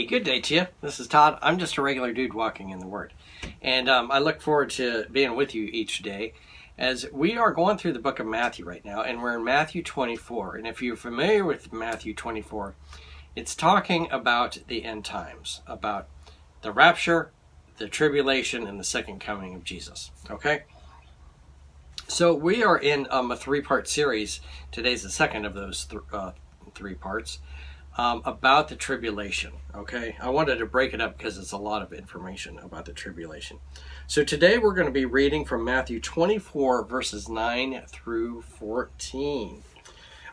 good day to you. This is Todd. I'm just a regular dude walking in the Word. And I look forward to being with you each day as we are going through the book of Matthew right now, and we're in Matthew 24. And if you're familiar with Matthew 24, it's talking about the end times, about the rapture, the tribulation, and the second coming of Jesus. Okay? So we are in a three-part series. Today's the second of those three parts. About the tribulation, okay? I wanted to break it up because it's a lot of information about the tribulation. So today we're going to be reading from Matthew 24, verses 9 through 14.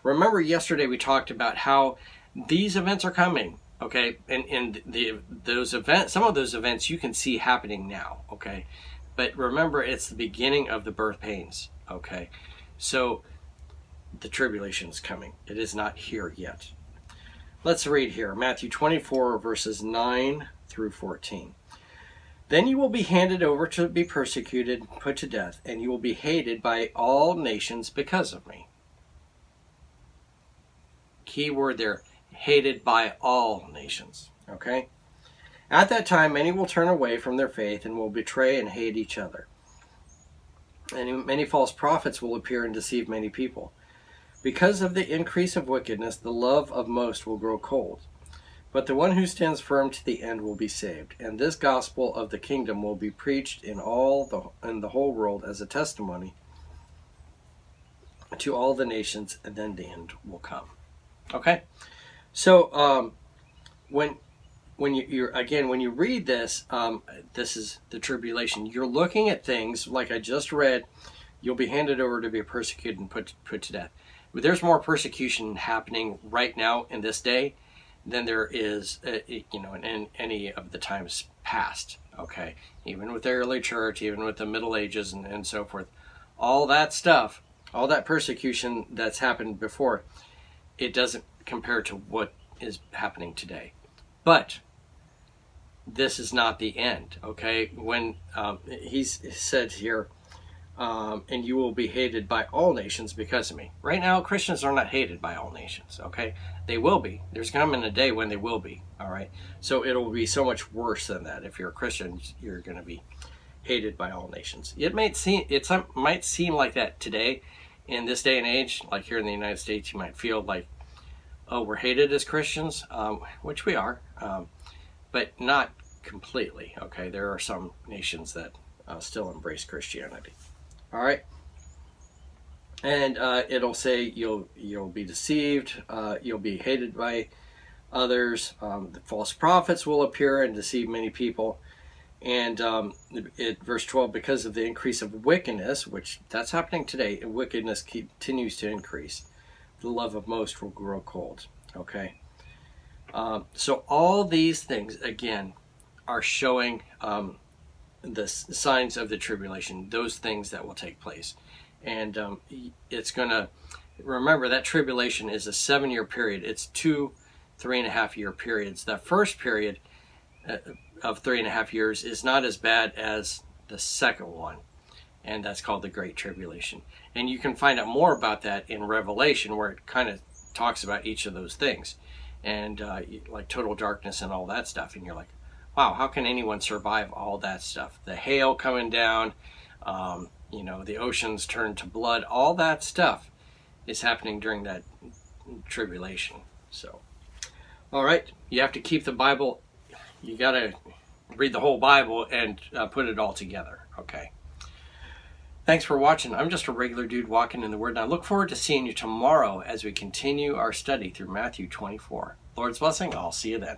Remember yesterday we talked about how these events are coming, okay? And those events, some of those events you can see happening now, okay? But remember, it's the beginning of the birth pains, okay? So the tribulation is coming. It is not here yet. Let's read here, Matthew 24, verses 9 through 14. Then you will be handed over to be persecuted, put to death, and you will be hated by all nations because of me. Key word there, hated by all nations, okay? At that time, many will turn away from their faith and will betray and hate each other. And many false prophets will appear and deceive many people. Because of the increase of wickedness, the love of most will grow cold. But the one who stands firm to the end will be saved. And this gospel of the kingdom will be preached in the whole world as a testimony to all the nations, and then the end will come. Okay? So when you read this, this is the tribulation. You're looking at things like I just read. You'll be handed over to be persecuted and put to death. There's more persecution happening right now in this day than there is, in any of the times past. Okay, even with the early church, even with the Middle Ages, and so forth, all that stuff, all that persecution that's happened before, it doesn't compare to what is happening today. But this is not the end. Okay, when he's said here. And you will be hated by all nations because of me. Right now, Christians are not hated by all nations, okay? They will be. There's coming a day when they will be, all right? So it'll be so much worse than that. If you're a Christian, you're going to be hated by all nations. It might seem like that today, in this day and age, like here in the United States, you might feel like, oh, we're hated as Christians, which we are, but not completely, okay? There are some nations that still embrace Christianity. All right, and it'll say you'll be deceived, you'll be hated by others. The false prophets will appear and deceive many people. And verse 12, because of the increase of wickedness, which that's happening today, wickedness continues to increase. The love of most will grow cold. Okay, so all these things again are showing. The signs of the tribulation, those things that will take place. And it's going to, remember that tribulation is a 7-year period. It's 2 3.5-year periods. That first period of 3.5 years is not as bad as the second one. And that's called the Great Tribulation. And you can find out more about that in Revelation, where it kind of talks about each of those things. And like total darkness and all that stuff. And you're like, wow, how can anyone survive all that stuff? The hail coming down, the oceans turn to blood, all that stuff is happening during that tribulation. So, all right, you have to keep the Bible, you got to read the whole Bible and put it all together, okay? Thanks for watching. I'm just a regular dude walking in the Word, and I look forward to seeing you tomorrow as we continue our study through Matthew 24. Lord's blessing, I'll see you then.